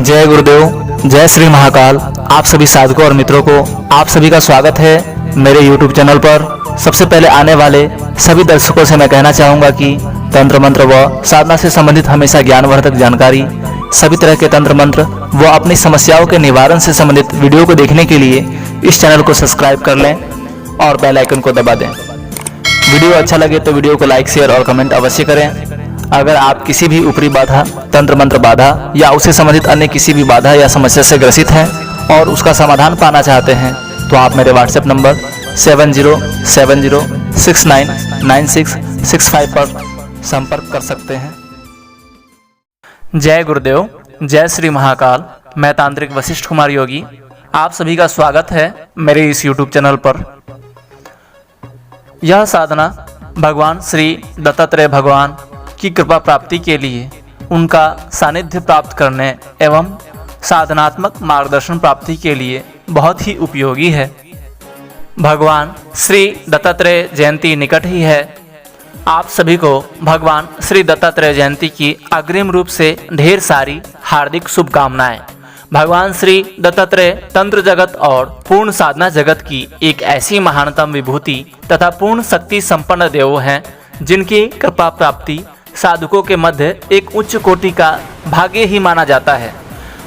जय गुरुदेव, जय श्री महाकाल। आप सभी साधकों और मित्रों को आप सभी का स्वागत है मेरे YouTube चैनल पर। सबसे पहले आने वाले सभी दर्शकों से मैं कहना चाहूँगा कि तंत्र मंत्र व साधना से संबंधित हमेशा ज्ञानवर्धक जानकारी, सभी तरह के तंत्र मंत्र व अपनी समस्याओं के निवारण से संबंधित वीडियो को देखने के लिए इस चैनल को सब्सक्राइब कर लें और बेल आइकन को दबा दें। वीडियो अच्छा लगे तो वीडियो को लाइक, शेयर और कमेंट अवश्य करें। अगर आप किसी भी ऊपरी बाधा, तंत्र मंत्र बाधा या उससे संबंधित अन्य किसी भी बाधा या समस्या से ग्रसित हैं और उसका समाधान पाना चाहते हैं तो आप मेरे व्हाट्सएप नंबर 7070699665 पर संपर्क कर सकते हैं। जय गुरुदेव, जय श्री महाकाल। मैं तांत्रिक वशिष्ठ कुमार योगी, आप सभी का स्वागत है मेरे इस YouTube चैनल पर। यह साधना भगवान श्री दत्तात्रेय भगवान की कृपा प्राप्ति के लिए, उनका सानिध्य प्राप्त करने एवं साधनात्मक मार्गदर्शन प्राप्ति के लिए बहुत ही उपयोगी है। भगवान श्री दत्तात्रेय जयंती निकट ही है। आप सभी को भगवान श्री दत्तात्रेय जयंती की अग्रिम रूप से ढेर सारी हार्दिक शुभकामनाएं। भगवान श्री दत्तात्रेय तंत्र जगत और पूर्ण साधना जगत की एक ऐसी महानतम विभूति तथा पूर्ण शक्ति संपन्न देव हैं जिनकी कृपा प्राप्ति साधकों के मध्य एक उच्च कोटि का भाग्य ही माना जाता है।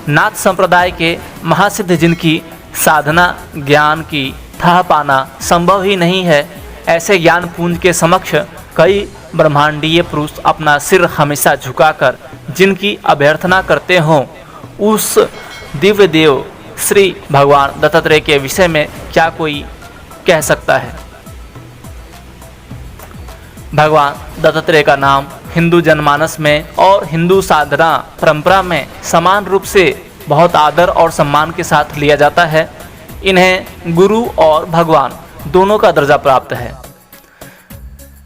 नाथ संप्रदाय के महासिद्ध जिनकी साधना ज्ञान की थाह पाना संभव ही नहीं है, ऐसे ज्ञान पुंज के समक्ष कई ब्रह्मांडीय पुरुष अपना सिर हमेशा झुकाकर जिनकी अभ्यर्थना करते हों, उस दिव्य देव श्री भगवान दत्तात्रेय के विषय में क्या कोई कह सकता है। भगवान दत्तात्रेय का नाम हिंदू जनमानस में और हिंदू साधना परंपरा में समान रूप से बहुत आदर और सम्मान के साथ लिया जाता है। इन्हें गुरु और भगवान दोनों का दर्जा प्राप्त है।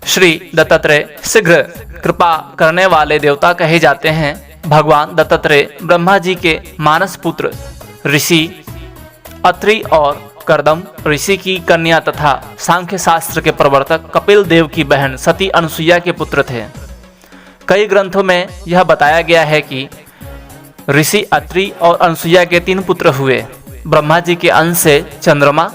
श्री दत्तात्रेय शीघ्र कृपा करने वाले देवता कहे जाते हैं। भगवान दत्तात्रेय ब्रह्मा जी के मानस पुत्र ऋषि अत्रि और कर्दम ऋषि की कन्या तथा सांख्य शास्त्र के प्रवर्तक कपिल देव की बहन सती अनुसुईया के पुत्र थे। कई ग्रंथों में यह बताया गया है कि ऋषि अत्रि और अनुसुईया के 3 पुत्र हुए। ब्रह्मा जी के अंश से चंद्रमा,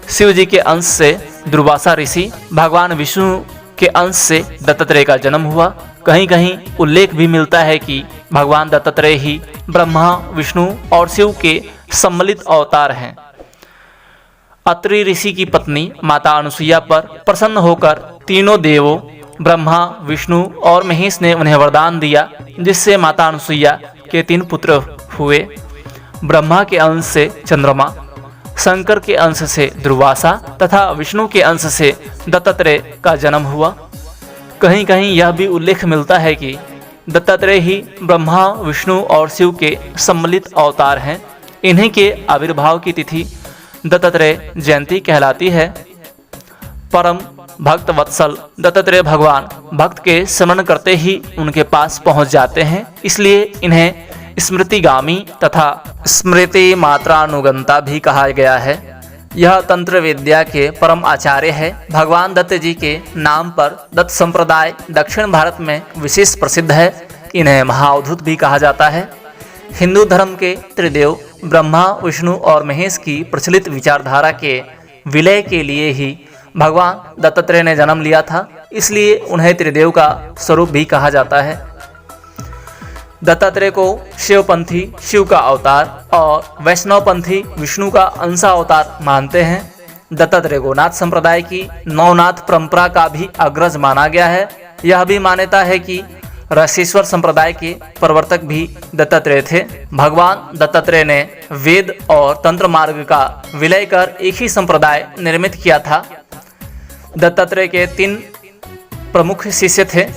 शिव जी के अंश से दुर्वासा ऋषि, भगवान विष्णु के अंश से दत्तात्रेय का जन्म हुआ। कहीं कहीं उल्लेख भी मिलता है कि भगवान दत्तात्रेय ही ब्रह्मा, विष्णु और शिव के सम्मिलित अवतार हैं। अत्रि ऋषि की पत्नी माता अनुसुईया पर प्रसन्न होकर तीनों देवों ब्रह्मा, विष्णु और महेश ने उन्हें वरदान दिया, जिससे माता अनुसुईया के 3 पुत्र हुए। ब्रह्मा के अंश से चंद्रमा, शंकर के अंश से दुर्वासा तथा विष्णु के अंश से दत्तात्रेय का जन्म हुआ। कहीं कहीं यह भी उल्लेख मिलता है कि दत्तात्रेय ही ब्रह्मा, विष्णु और शिव के सम्मिलित अवतार हैं। इन्हीं के आविर्भाव की तिथि दत्तात्रेय जयंती कहलाती है। परम भक्त वत्सल दत्तात्रेय भगवान भक्त के स्मरण करते ही उनके पास पहुंच जाते हैं, इसलिए इन्हें स्मृतिगामी तथा स्मृति मात्रानुगंता भी कहा गया है। यह तंत्र विद्या के परम आचार्य है। भगवान दत्त जी के नाम पर दत्त संप्रदाय दक्षिण भारत में विशेष प्रसिद्ध है। इन्हें महाअवधूत भी कहा जाता है। हिंदू धर्म के त्रिदेव ब्रह्मा, विष्णु और महेश की प्रचलित विचारधारा के विलय के लिए ही भगवान दत्तात्रेय ने जन्म लिया था, इसलिए उन्हें त्रिदेव का स्वरूप भी कहा जाता है। दत्तात्रेय को शिवपंथी शिव का अवतार और वैष्णवपंथी विष्णु का अंशा अवतार मानते हैं। दत्तात्रेय को नाथ संप्रदाय की नवनाथ परंपरा का भी अग्रज माना गया है। यह भी मान्यता है कि रसेश्वर संप्रदाय के प्रवर्तक भी दत्तात्रेय थे। भगवान दत्तात्रेय ने वेद और तंत्र मार्ग का विलय कर एक ही संप्रदाय निर्मित किया था। दत्तात्रेय के 3 प्रमुख शिष्य थे।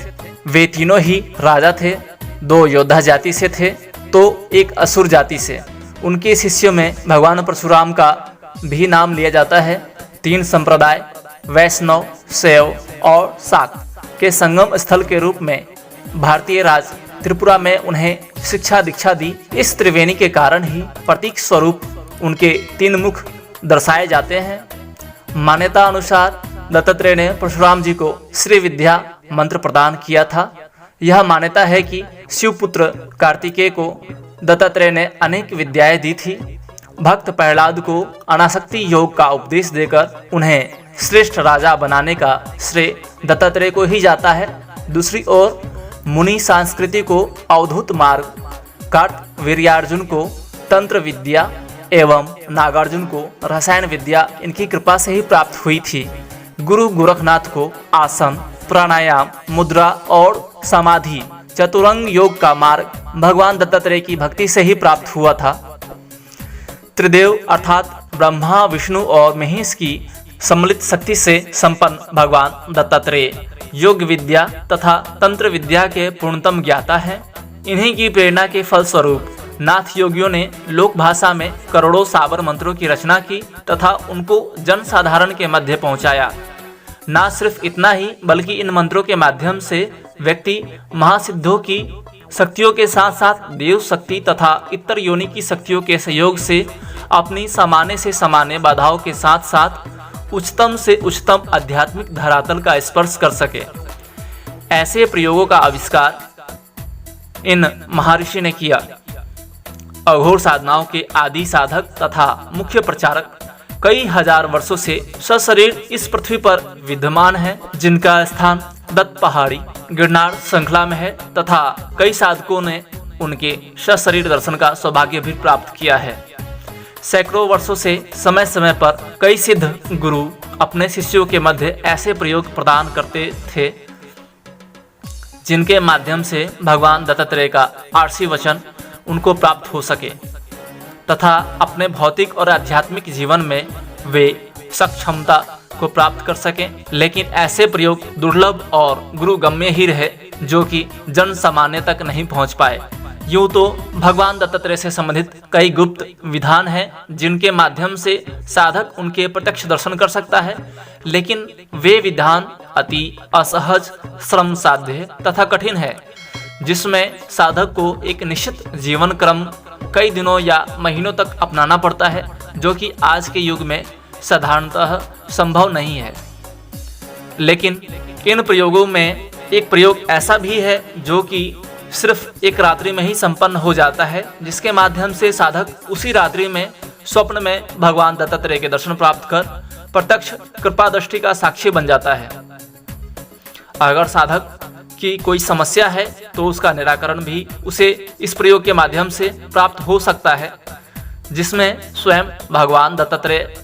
वे तीनों ही राजा थे, 2 योद्धा जाति से थे तो 1 असुर जाति से। उनके शिष्यों में भगवान परशुराम का भी नाम लिया जाता है। 3 संप्रदाय वैष्णव, शैव और शाक्त के संगम स्थल के रूप में भारतीय राज त्रिपुरा में उन्हें शिक्षा दीक्षा दी। इस त्रिवेणी के कारण ही प्रतीक स्वरूप उनके 3 मुख दर्शाए जाते हैं। मान्यता अनुसार दत्तात्रेय ने परशुराम जी को श्री विद्या मंत्र प्रदान किया था। यह मान्यता है कि शिवपुत्र कार्तिकेय को दत्तात्रेय ने अनेक विद्याएं दी थी। भक्त प्रहलाद को अनासक्ति योग का उपदेश देकर उन्हें श्रेष्ठ राजा बनाने का श्रेय दत्तात्रेय को ही जाता है। दूसरी ओर मुनि संस्कृति को अवधूत मार्ग, कार्तवीर्यार्जुन को तंत्र विद्या एवं नागार्जुन को रसायन विद्या इनकी कृपा से ही प्राप्त हुई थी। गुरु गोरखनाथ को आसन, प्राणायाम, मुद्रा और समाधि चतुरंग योग का मार्ग भगवान दत्तात्रेय की भक्ति से ही प्राप्त हुआ था। त्रिदेव अर्थात ब्रह्मा, विष्णु और महेश की सम्मिलित शक्ति से संपन्न भगवान दत्तात्रेय योग विद्या तथा तंत्र विद्या के पूर्णतम ज्ञाता है। इन्हीं की प्रेरणा के फलस्वरूप नाथ योगियों ने लोक भाषा में करोड़ों साबर मंत्रों की रचना की तथा उनको जन साधारण के मध्य पहुंचाया। ना सिर्फ इतना ही बल्कि इन मंत्रों के माध्यम से व्यक्ति महासिद्धों की शक्तियों के साथ साथ देव शक्ति तथा इतर योनि की शक्तियों के सहयोग से अपनी सामान्य से सामान्य बाधाओं के साथ साथ उच्चतम से उच्चतम आध्यात्मिक धरातल का स्पर्श कर सके। ऐसे प्रयोगों का आविष्कार इन महर्षि ने किया। अघोर साधनाओं के आदि साधक तथा मुख्य प्रचारक कई हजार वर्षों से सशरीर इस पृथ्वी पर विद्यमान है, जिनका स्थान दत्त पहाड़ी गिरनार श्रृंखला में है तथा कई साधकों ने उनके सशरीर दर्शन का सौभाग्य भी प्राप्त किया है। सैकड़ों वर्षों से समय समय पर कई सिद्ध गुरु अपने शिष्यों के मध्य ऐसे प्रयोग प्रदान करते थे जिनके माध्यम से भगवान दत्तात्रेय का आर्षी वचन उनको प्राप्त हो सके तथा अपने भौतिक और आध्यात्मिक जीवन में वे सक्षमता को प्राप्त कर सकें। लेकिन ऐसे प्रयोग दुर्लभ और गुरुगम्य ही रहे जो कि जन सामान्य तक नहीं पहुंच पाए। यूं तो भगवान दत्तात्रेय से संबंधित कई गुप्त विधान हैं जिनके माध्यम से साधक उनके प्रत्यक्ष दर्शन कर सकता है, लेकिन वे विधान अति असहज, श्रम साध्य तथा कठिन है, जिसमें साधक को एक निश्चित जीवन क्रम कई दिनों या महीनों तक अपनाना पड़ता है, जो कि आज के युग में साधारणतः संभव नहीं है। लेकिन इन प्रयोगों में एक प्रयोग ऐसा भी है जो कि सिर्फ एक रात्रि में ही संपन्न हो जाता है, जिसके माध्यम से साधक उसी रात्रि में स्वप्न में भगवान दत्तात्रेय के दर्शन प्राप्त कर प्रत्यक्ष कृपा दृष्टि का साक्षी बन जाता है। अगर साधक की कोई समस्या है तो उसका निराकरण भी उसे इस प्रयोग के माध्यम से प्राप्त हो सकता है, जिसमें स्वयं भगवान दत्तात्रेय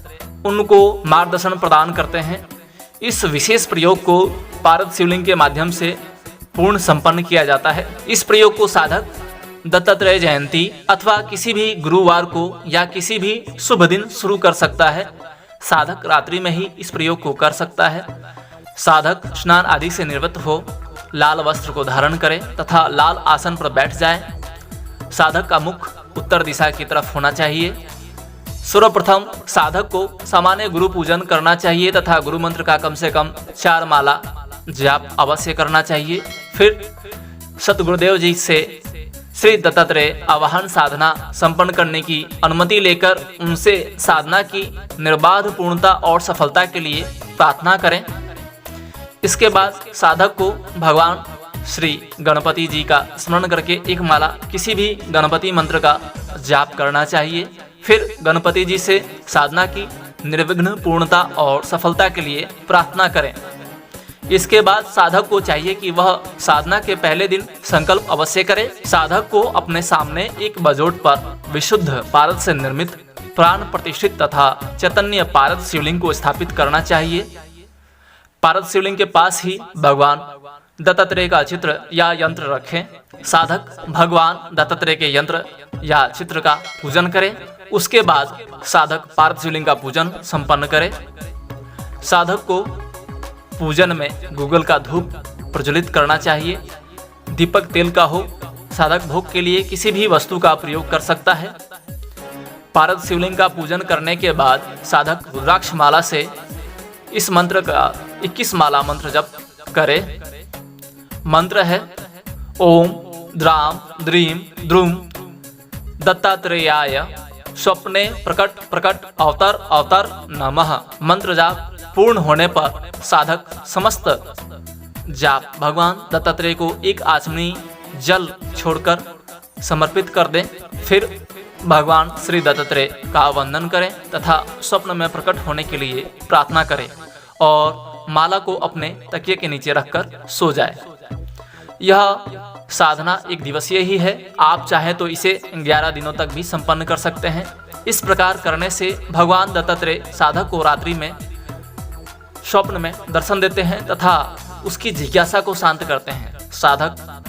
उनको मार्गदर्शन प्रदान करते हैं। इस विशेष प्रयोग को पारद शिवलिंग के माध्यम से पूर्ण संपन्न किया जाता है। इस प्रयोग को साधक दत्तात्रेय जयंती अथवा किसी भी गुरुवार को या किसी भी शुभ दिन शुरू कर सकता है। साधक रात्रि में ही इस प्रयोग को कर सकता है। साधक स्नान आदि से निवृत्त हो लाल वस्त्र को धारण करे तथा लाल आसन पर बैठ जाए। साधक का मुख उत्तर दिशा की तरफ होना चाहिए। सर्वप्रथम साधक को सामान्य गुरु पूजन करना चाहिए तथा गुरु मंत्र का कम से कम 4 माला जाप अवश्य करना चाहिए। फिर सतगुरुदेव जी से श्री दत्तात्रेय आवाहन साधना संपन्न करने की अनुमति लेकर उनसे साधना की निर्बाध पूर्णता और सफलता के लिए प्रार्थना करें। इसके बाद साधक को भगवान श्री गणपति जी का स्मरण करके एक माला किसी भी गणपति मंत्र का जाप करना चाहिए। फिर गणपति जी से साधना की निर्विघ्न पूर्णता और सफलता के लिए प्रार्थना करें। इसके बाद साधक को चाहिए कि वह साधना के पहले दिन संकल्प अवश्य करे। साधक को अपने सामने एक बजोट पर विशुद्ध पारद से निर्मित प्राण प्रतिष्ठित तथा चैतन्य पारद शिवलिंग को स्थापित करना चाहिए। पारद शिवलिंग के पास ही भगवान दत्तात्रेय का चित्र या यंत्र रखें। साधक भगवान दत्तात्रेय के यंत्र या चित्र का पूजन करे। उसके बाद साधक पारद शिवलिंग का पूजन संपन्न करे। साधक को पूजन में गूगल का धूप प्रज्वलित करना चाहिए। दीपक तेल का हो। साधक भोग के लिए किसी भी वस्तु का प्रयोग कर सकता है। पारद शिवलिंग का पूजन करने के बाद साधक रुद्राक्ष माला से इस मंत्र का 21 माला मंत्र जप करे। मंत्र है ओम द्राम द्रीम द्रुम दत्तात्रेयाय स्वप्ने प्रकट प्रकट अवतार अवतार नमः। मंत्र जाप पूर्ण होने पर साधक समस्त जाप भगवान दत्तात्रेय को एक आचमनी जल छोड़कर समर्पित कर दें। फिर भगवान श्री दत्तात्रेय का वंदन करें तथा स्वप्न में प्रकट होने के लिए प्रार्थना करें और माला को अपने तकिए के नीचे रखकर सो जाए। यह साधना एक दिवसीय ही है, आप चाहें तो इसे 11 दिनों तक भी संपन्न कर सकते हैं। इस प्रकार करने से भगवान दत्तात्रेय साधक को रात्रि में स्वप्न में दर्शन देते हैं तथा उसकी जिज्ञासा को शांत करते हैं। साधक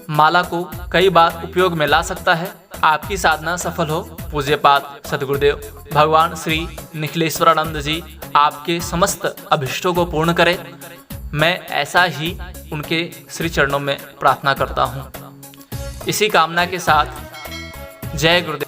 माला को कई बार उपयोग में ला सकता है। आपकी साधना सफल हो। पूज्यपाद सद्गुरुदेव भगवान श्री निखिलेश्वरानंद जी आपके समस्त अभिष्टों को पूर्ण करें। मैं ऐसा ही उनके श्री चरणों में प्रार्थना करता हूँ। इसी कामना के साथ जय गुरुदेव।